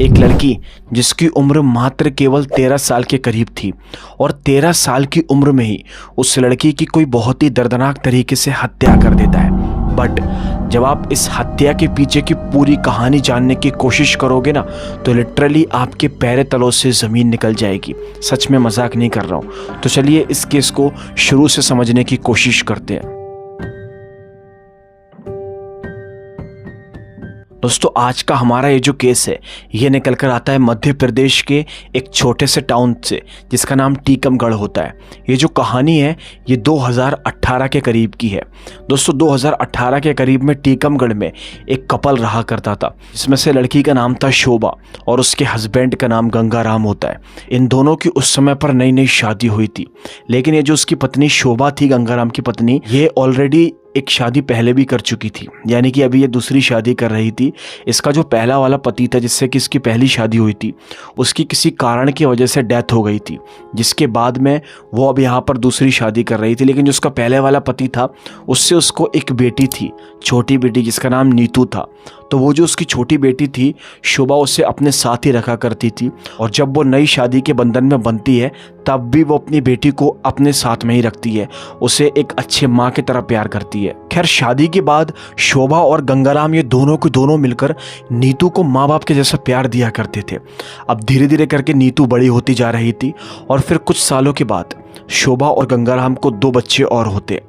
एक लड़की जिसकी उम्र मात्र केवल 13 साल के करीब थी और 13 साल की उम्र में ही उस लड़की की कोई बहुत ही दर्दनाक तरीके से हत्या कर देता है। बट जब आप इस हत्या के पीछे की पूरी कहानी जानने की कोशिश करोगे ना, तो लिटरली आपके पैर तलों से ज़मीन निकल जाएगी। सच में मजाक नहीं कर रहा हूँ। तो चलिए इस केस को शुरू से समझने की कोशिश करते हैं। दोस्तों, आज का हमारा ये जो केस है ये निकल कर आता है मध्य प्रदेश के एक छोटे से टाउन से जिसका नाम टीकमगढ़ होता है। ये जो कहानी है ये 2018 के करीब की है। दोस्तों, 2018 के करीब में टीकमगढ़ में एक कपल रहा करता था, जिसमें से लड़की का नाम था शोभा और उसके हस्बैंड का नाम गंगाराम होता है। इन दोनों की उस समय पर नई नई शादी हुई थी, लेकिन ये जो उसकी पत्नी शोभा थी, गंगाराम की पत्नी, ये ऑलरेडी एक शादी पहले भी कर चुकी थी, यानी कि अभी ये दूसरी शादी कर रही थी। इसका जो पहला वाला पति था जिससे कि इसकी पहली शादी हुई थी, उसकी किसी कारण की वजह से डेथ हो गई थी, जिसके बाद में वो अब यहाँ पर दूसरी शादी कर रही थी। लेकिन जो उसका पहले वाला पति था उससे उसको एक बेटी थी, छोटी बेटी, जिसका नाम नीतू था। तो वो जो उसकी छोटी बेटी थी शोभा, उसे अपने साथ ही रखा करती थी और जब वो नई शादी के बंधन में बनती है तब भी वो अपनी बेटी को अपने साथ में ही रखती है, उसे एक अच्छे माँ की तरह प्यार करती है। खैर, शादी के बाद शोभा और गंगाराम ये दोनों के दोनों मिलकर नीतू को माँ बाप के जैसा प्यार दिया करते थे। अब धीरे धीरे करके नीतू बड़ी होती जा रही थी और फिर कुछ सालों के बाद शोभा और गंगाराम को 2 बच्चे और होते,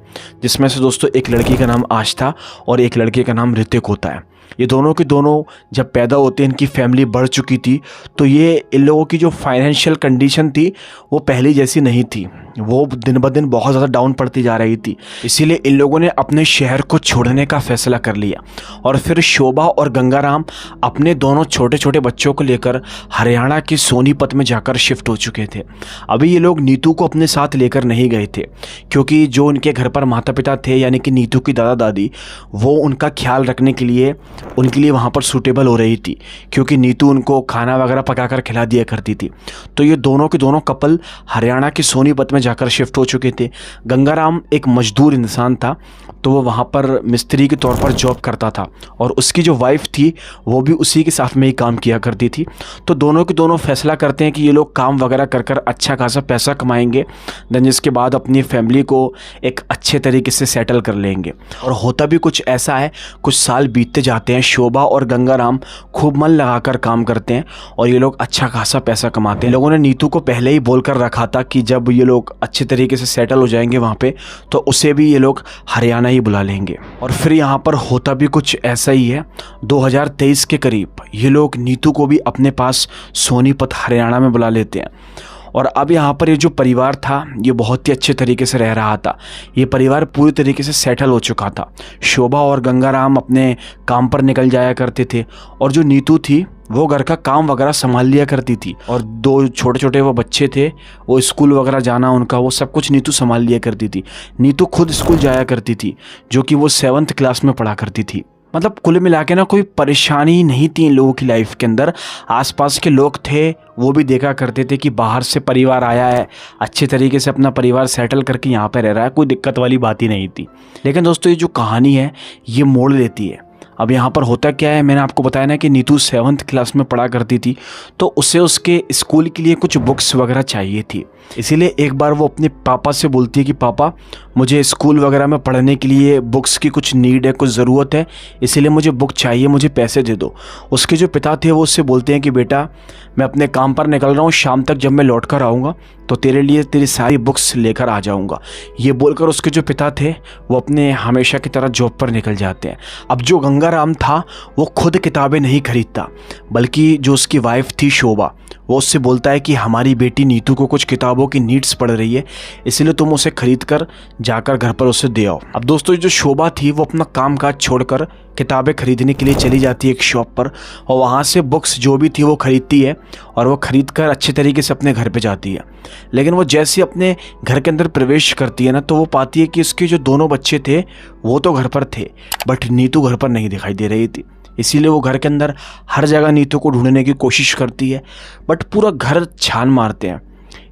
जिसमें से दोस्तों एक लड़की का नाम आस्था और एक लड़के का नाम ऋतिक होता है। ये दोनों के दोनों जब पैदा होते हैं, इनकी फैमिली बढ़ चुकी थी, तो ये इन लोगों की जो फाइनेंशियल कंडीशन थी वो पहले जैसी नहीं थी, वो दिन ब दिन बहुत ज़्यादा डाउन पड़ती जा रही थी। इसीलिए इन लोगों ने अपने शहर को छोड़ने का फैसला कर लिया और फिर शोभा और गंगाराम अपने दोनों छोटे छोटे बच्चों को लेकर हरियाणा के सोनीपत में जाकर शिफ्ट हो चुके थे। अभी ये लोग नीतू को अपने साथ लेकर नहीं गए थे, क्योंकि जो उनके घर पर माता पिता थे, यानी कि नीतू की दादा दादी, वो उनका ख्याल रखने के लिए उनके लिए वहाँ पर सूटेबल हो रही थी, क्योंकि नीतू उनको खाना वगैरह पकाकर खिला दिया करती थी। तो ये दोनों के दोनों कपल हरियाणा के सोनीपत में जाकर शिफ्ट हो चुके थे। गंगाराम एक मजदूर इंसान था, तो वो वहाँ पर मिस्त्री के तौर पर जॉब करता था और उसकी जो वाइफ थी वो भी उसी के साथ में ही काम किया करती थी। तो दोनों के दोनों फैसला करते हैं कि ये लोग काम वगैरह कर कर अच्छा खासा पैसा कमाएंगे, देन जिसके बाद अपनी फैमिली को एक अच्छे तरीके से सेटल कर लेंगे। और होता भी कुछ ऐसा है, कुछ साल बीतते जाते हैं, शोभा और गंगाराम खूब मन लगाकर काम करते हैं और ये लोग अच्छा खासा पैसा कमाते हैं। लोगों ने नीतू को पहले ही बोल कर रखा था कि जब ये लोग अच्छे तरीके से सेटल हो जाएंगे वहाँ पे, तो उसे भी ये लोग हरियाणा ही बुला लेंगे। और फिर यहाँ पर होता भी कुछ ऐसा ही है। 2023 के करीब ये लोग नीतू को भी अपने पास सोनीपत हरियाणा में बुला लेते हैं और अब यहाँ पर ये जो परिवार था ये बहुत ही अच्छे तरीके से रह रहा था। ये परिवार पूरी तरीके से सेटल हो चुका था। शोभा और गंगाराम अपने काम पर निकल जाया करते थे और जो नीतू थी वो घर का काम वगैरह संभाल लिया करती थी और 2 छोटे छोटे वो बच्चे थे, वो स्कूल वगैरह जाना उनका, वो सब कुछ नीतू संभाल लिया करती थी। नीतू खुद स्कूल जाया करती थी, जो कि वो 7th क्लास में पढ़ा करती थी। मतलब कुल मिला के ना कोई परेशानी नहीं थी इन लोगों की लाइफ के अंदर। आसपास के लोग थे वो भी देखा करते थे कि बाहर से परिवार आया है, अच्छे तरीके से अपना परिवार सेटल करके यहाँ पे रह रहा है, कोई दिक्कत वाली बात ही नहीं थी। लेकिन दोस्तों, ये जो कहानी है ये मोड़ लेती है। अब यहाँ पर होता क्या है, मैंने आपको बताया ना कि नीतू 7th क्लास में पढ़ा करती थी, तो उसे उसके स्कूल के लिए कुछ बुक्स वगैरह चाहिए थी। इसीलिए एक बार वो अपने पापा से बोलती है कि पापा, मुझे स्कूल वगैरह में पढ़ने के लिए बुक्स की कुछ नीड है, कुछ ज़रूरत है, इसीलिए मुझे बुक चाहिए, मुझे पैसे दे दो। उसके जो पिता थे वो उससे बोलते हैं कि बेटा, मैं अपने काम पर निकल रहा हूँ, शाम तक जब मैं लौट कर आऊँगा तो तेरे लिए तेरी सारी बुक्स लेकर आ जाऊँगा। ये बोलकर उसके जो पिता थे वो अपने हमेशा की तरह जॉब पर निकल जाते हैं। अब जो गंगाराम था वो खुद किताबें नहीं खरीदता, बल्कि जो उसकी वाइफ थी शोभा, वो उससे बोलता है कि हमारी बेटी नीतू को कुछ किताबों की नीड्स पड़ रही है, इसलिए तुम उसे खरीद कर जाकर घर पर उसे दे आओ। अब दोस्तों, जो शोभा थी वो अपना काम काज छोड़कर किताबें खरीदने के लिए चली जाती है एक शॉप पर और वहाँ से बुक्स जो भी थी वो खरीदती है और वो खरीद कर अच्छे तरीके से अपने घर पे जाती है। लेकिन वो जैसे अपने घर के अंदर प्रवेश करती है ना, तो वो पाती है कि उसके जो दोनों बच्चे थे वो तो घर पर थे, बट नीतू घर पर नहीं दिखाई दे रही थी। इसीलिए वो घर के अंदर हर जगह नीतू को ढूंढने की कोशिश करती है, बट पूरा घर छान मारते हैं।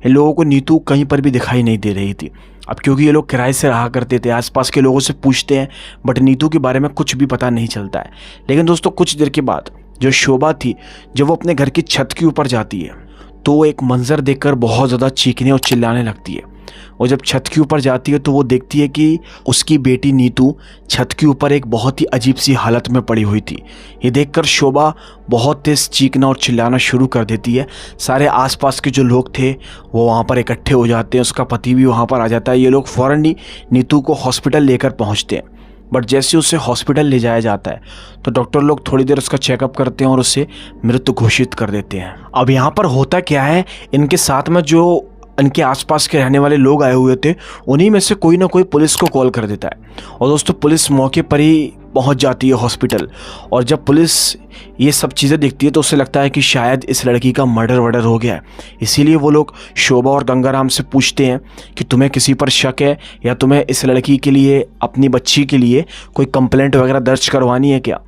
इन लोगों को नीतू कहीं पर भी दिखाई नहीं दे रही थी। अब क्योंकि ये लोग किराए से रहा करते थे, आसपास के लोगों से पूछते हैं, बट नीतू के बारे में कुछ भी पता नहीं चलता है। लेकिन दोस्तों, कुछ देर के बाद जो शोभा थी, जब वो अपने घर की छत के ऊपर जाती है तो वो एक मंजर देखकर बहुत ज़्यादा चीखने और चिल्लाने लगती है। और जब छत के ऊपर जाती है तो वो देखती है कि उसकी बेटी नीतू छत के ऊपर एक बहुत ही अजीब सी हालत में पड़ी हुई थी। ये देखकर शोभा बहुत तेज चीखना और चिल्लाना शुरू कर देती है। सारे आसपास के जो लोग थे वो वहाँ पर इकट्ठे हो जाते हैं, उसका पति भी वहाँ पर आ जाता है। ये लोग फ़ौरन ही नीतू को हॉस्पिटल लेकर पहुँचते हैं। बट जैसे उसे हॉस्पिटल ले जाया जाता है तो डॉक्टर लोग थोड़ी देर उसका चेकअप करते हैं और उसे मृत घोषित कर देते हैं। अब यहाँ पर होता क्या है, इनके साथ में जो इनके आसपास के रहने वाले लोग आए हुए थे उन्हीं में से कोई ना कोई पुलिस को कॉल कर देता है। और दोस्तों पुलिस मौके पर ही पहुंच जाती है हॉस्पिटल। और जब पुलिस ये सब चीज़ें देखती है तो उसे लगता है कि शायद इस लड़की का मर्डर हो गया है। इसीलिए वो लोग शोभा और गंगाराम से पूछते हैं कि तुम्हें किसी पर शक है या तुम्हें इस लड़की के लिए, अपनी बच्ची के लिए कोई कंप्लेंट वगैरह दर्ज करवानी है क्या।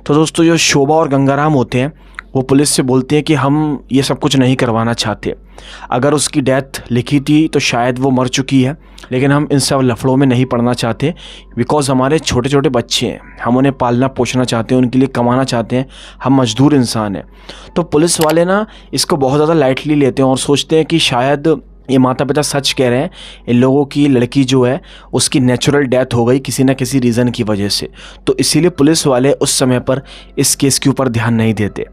तो दोस्तों जो शोभा और गंगाराम होते हैं वो पुलिस से बोलते हैं कि हम ये सब कुछ नहीं करवाना चाहते। अगर उसकी डेथ लिखी थी तो शायद वो मर चुकी है, लेकिन हम इन सब लफड़ों में नहीं पड़ना चाहते बिकॉज हमारे छोटे छोटे बच्चे हैं, हम उन्हें पालना पोषना चाहते हैं, उनके लिए कमाना चाहते हैं, हम मजदूर इंसान हैं। तो पुलिस वाले ना इसको बहुत ज़्यादा लाइटली लेते हैं और सोचते हैं कि शायद ये माता पिता सच कह रहे हैं, इन लोगों की लड़की जो है उसकी नेचुरल डेथ हो गई किसी न किसी रीज़न की वजह से। तो इसीलिए पुलिस वाले उस समय पर इस केस के ऊपर ध्यान नहीं देते।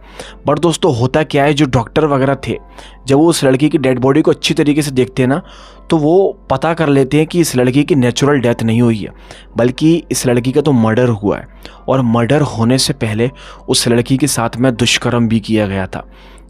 बट दोस्तों होता क्या है, जो डॉक्टर वगैरह थे जब वो उस लड़की की डेड बॉडी को अच्छी तरीके से देखते हैं ना तो वो पता कर लेते हैं कि इस लड़की की नेचुरल डेथ नहीं हुई है, बल्कि इस लड़की का तो मर्डर हुआ है। और मर्डर होने से पहले उस लड़की के साथ में दुष्कर्म भी किया गया था।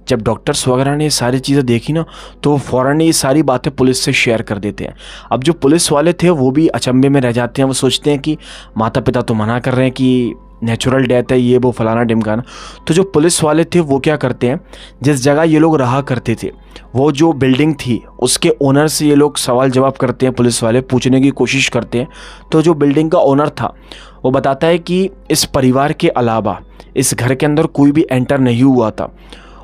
जब डॉक्टर्स वगैरह ने ये सारी चीज़ें देखी ना तो वो फ़ौरन ये सारी बातें पुलिस से शेयर कर देते हैं। अब जो पुलिस वाले थे वो भी अचंभे में रह जाते हैं। वो सोचते हैं कि माता पिता तो मना कर रहे हैं कि नेचुरल डेथ है, ये वो फलाना ढिमकाना। तो जो पुलिस वाले थे वो क्या करते हैं, जिस जगह ये लोग रहा करते थे वो जो बिल्डिंग थी उसके ओनर से ये लोग सवाल जवाब करते हैं। पुलिस वाले पूछने की कोशिश करते हैं तो जो बिल्डिंग का ओनर था वो बताता है कि इस परिवार के अलावा इस घर के अंदर कोई भी एंटर नहीं हुआ था।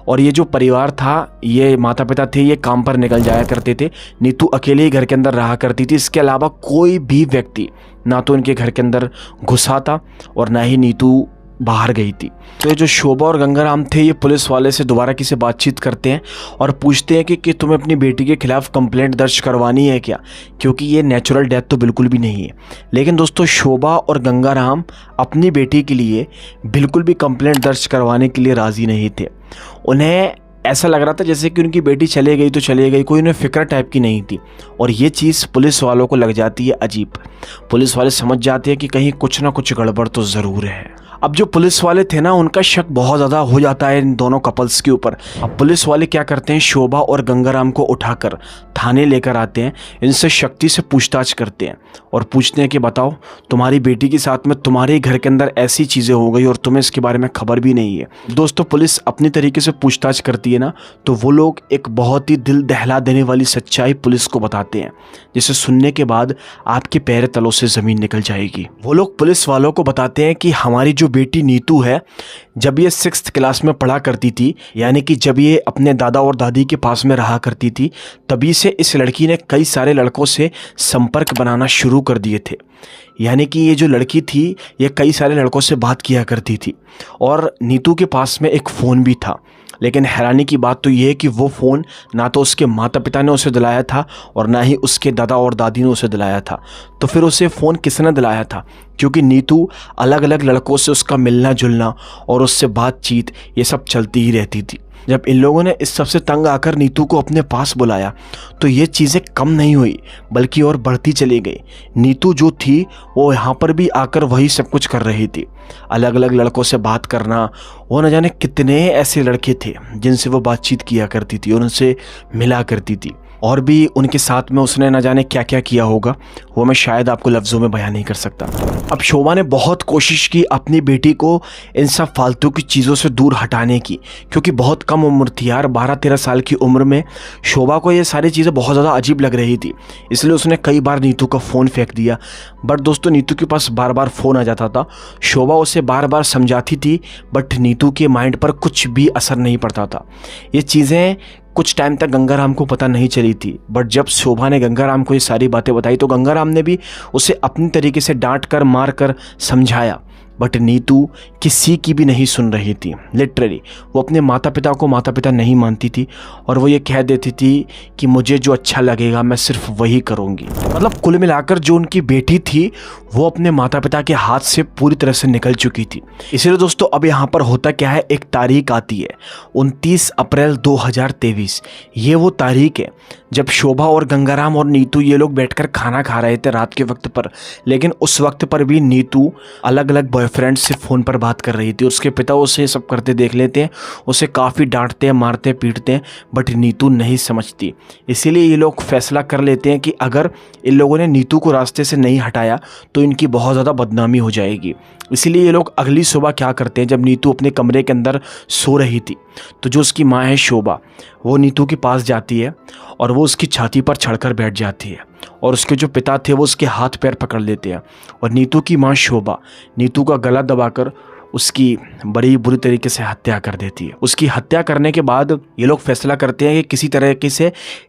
और ये जो परिवार था, ये माता पिता थे, ये काम पर निकल जाया करते थे। नीतू अकेले ही घर के अंदर रहा करती थी। इसके अलावा कोई भी व्यक्ति ना तो इनके घर के अंदर घुसा था और ना ही नीतू बाहर गई थी। तो ये जो शोभा और गंगाराम थे ये पुलिस वाले से दोबारा किसी बातचीत करते हैं और पूछते हैं कि तुम्हें अपनी बेटी के खिलाफ कंप्लेंट दर्ज करवानी है क्या, क्योंकि ये नेचुरल डेथ तो बिल्कुल भी नहीं है। लेकिन दोस्तों शोभा और गंगाराम अपनी बेटी के लिए बिल्कुल भी कंप्लेंट दर्ज करवाने के लिए राज़ी नहीं थे। उन्हें ऐसा लग रहा था जैसे कि उनकी बेटी चले गई तो चले गई, कोई उन्हें फिक्र टाइप की नहीं थी। और ये चीज़ पुलिस वालों को लग जाती है अजीब। पुलिस वाले समझ जाते हैं कि कहीं कुछ ना कुछ गड़बड़ तो ज़रूर है। अब जो पुलिस वाले थे ना उनका शक बहुत ज़्यादा हो जाता है इन दोनों कपल्स के ऊपर। अब पुलिस वाले क्या करते हैं, शोभा और गंगाराम को उठाकर थाने लेकर आते हैं, इनसे शक्ति से पूछताछ करते हैं और पूछते हैं कि बताओ तुम्हारी बेटी के साथ में तुम्हारे घर के अंदर ऐसी चीज़ें हो गई और तुम्हें इसके बारे में खबर भी नहीं है। दोस्तों पुलिस अपनी तरीके से पूछताछ करती है ना तो वो लोग एक बहुत ही दिल दहला देने वाली सच्चाई पुलिस को बताते हैं, जिसे सुनने के बाद आपके पैर तलों से ज़मीन निकल जाएगी। वो लोग पुलिस वालों को बताते हैं कि हमारी जो बेटी नीतू है, जब ये 6th क्लास में पढ़ा करती थी, यानी कि जब ये अपने दादा और दादी के पास में रहा करती थी, तभी से इस लड़की ने कई सारे लड़कों से संपर्क बनाना शुरू कर दिए थे। यानी कि ये जो लड़की थी ये कई सारे लड़कों से बात किया करती थी। और नीतू के पास में एक फ़ोन भी था। लेकिन हैरानी की बात तो ये है कि वो फ़ोन ना तो उसके माता पिता ने उसे दिलाया था और ना ही उसके दादा और दादी ने उसे दिलाया था। तो फिर उसे फ़ोन किसने दिलाया था, क्योंकि नीतू अलग अलग लड़कों से उसका मिलना जुलना और उससे बातचीत ये सब चलती ही रहती थी। जब इन लोगों ने इस सबसे तंग आकर नीतू को अपने पास बुलाया तो ये चीज़ें कम नहीं हुई बल्कि और बढ़ती चली गई। नीतू जो थी वो यहाँ पर भी आकर वही सब कुछ कर रही थी, अलग अलग लड़कों से बात करना। वो न जाने कितने ऐसे लड़के थे जिनसे वो बातचीत किया करती थी और उनसे मिला करती थी, और भी उनके साथ में उसने न जाने क्या क्या किया होगा, वो मैं शायद आपको लफ्ज़ों में बयान नहीं कर सकता। अब शोभा ने बहुत कोशिश की अपनी बेटी को इन सब फालतू की चीज़ों से दूर हटाने की, क्योंकि बहुत कम उम्र थी यार, 12-13 साल की उम्र में शोभा को ये सारी चीज़ें बहुत ज़्यादा अजीब लग रही थी। इसलिए उसने कई बार नीतू का फ़ोन फेंक दिया। बट दोस्तों नीतू के पास बार बार फ़ोन आ जाता था। शोभा उसे बार बार समझाती थी बट नीतू के माइंड पर कुछ भी असर नहीं पड़ता था। ये चीज़ें कुछ टाइम तक गंगाराम को पता नहीं चली थी। बट जब शोभा ने गंगाराम को ये सारी बातें बताई तो गंगाराम ने भी उसे अपनी तरीके से डांट कर मार कर समझाया। बट नीतू किसी की भी नहीं सुन रही थी। लिटरली वो अपने माता पिता को माता पिता नहीं मानती थी और वो ये कह देती थी कि मुझे जो अच्छा लगेगा मैं सिर्फ वही करूँगी। मतलब कुल मिलाकर जो उनकी बेटी थी वो अपने माता पिता के हाथ से पूरी तरह से निकल चुकी थी। इसलिए दोस्तों अब यहाँ पर होता क्या है, एक तारीख आती है 29 अप्रैल 2023। ये वो तारीख है जब शोभा और गंगाराम और नीतू ये लोग बैठकर खाना खा रहे थे रात के वक्त पर। लेकिन उस वक्त पर भी नीतू अलग अलग बॉयफ्रेंड से फ़ोन पर बात कर रही थी। उसके पिता उसे सब करते देख लेते हैं, उसे काफ़ी डांटते हैं, मारते पीटते हैं, बट नीतू नहीं समझती। इसीलिए ये लोग फैसला कर लेते हैं कि अगर इन लोगों ने नीतू को रास्ते से नहीं हटाया तो इनकी बहुत ज़्यादा बदनामी हो जाएगी। इसीलिए ये लोग अगली सुबह क्या करते हैं, जब नीतू अपने कमरे के अंदर सो रही थी तो जो उसकी माँ है शोभा, वो नीतू के पास जाती है और वो उसकी छाती पर चढ़कर बैठ जाती है और उसके जो पिता थे वो उसके हाथ पैर पकड़ लेते हैं और नीतू की माँ शोभा नीतू का गला दबाकर उसकी बड़ी बुरी तरीके से हत्या कर देती है। उसकी हत्या करने के बाद ये लोग फैसला करते हैं कि किसी तरीके से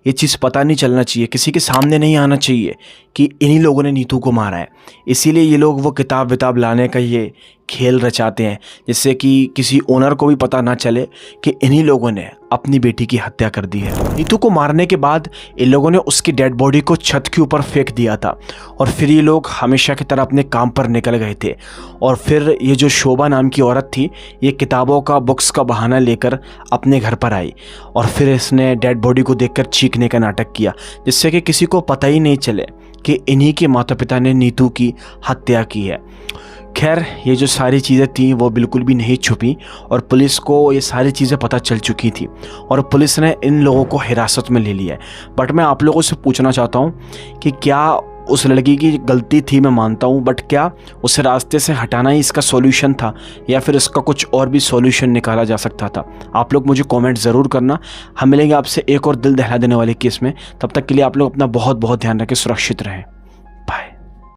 ये चीज़ पता नहीं चलना चाहिए, किसी के सामने नहीं आना चाहिए कि इन्हीं लोगों ने नीतू को मारा है। इसीलिए ये लोग वो किताब विताब लाने का ये खेल रचाते हैं जिससे कि किसी ओनर को भी पता ना चले कि इन्हीं लोगों ने अपनी बेटी की हत्या कर दी है। नीतू को मारने के बाद इन लोगों ने उसकी डेड बॉडी को छत के ऊपर फेंक दिया था और फिर ये लोग हमेशा की तरह अपने काम पर निकल गए थे। और फिर ये जो शोभा नाम की औरत थी ये किताबों का बुक्स का बहाना लेकर अपने घर पर आई और फिर इसने डेड बॉडी को देखकर चीखने का नाटक किया जिससे कि किसी को पता ही नहीं चले कि इन्हीं के माता पिता ने नीतू की हत्या की है। खैर ये जो सारी चीज़ें थी वो बिल्कुल भी नहीं छुपी और पुलिस को ये सारी चीज़ें पता चल चुकी थी और पुलिस ने इन लोगों को हिरासत में ले लिया है। बट मैं आप लोगों से पूछना चाहता हूँ कि क्या उस लड़की की गलती थी, मैं मानता हूँ, बट क्या उसे रास्ते से हटाना ही इसका सॉल्यूशन था या फिर इसका कुछ और भी सॉल्यूशन निकाला जा सकता था? आप लोग मुझे कमेंट ज़रूर करना। हम मिलेंगे आपसे एक और दिल दहला देने वाले केस में। तब तक के लिए आप लोग अपना बहुत बहुत ध्यान रखें, सुरक्षित रहें।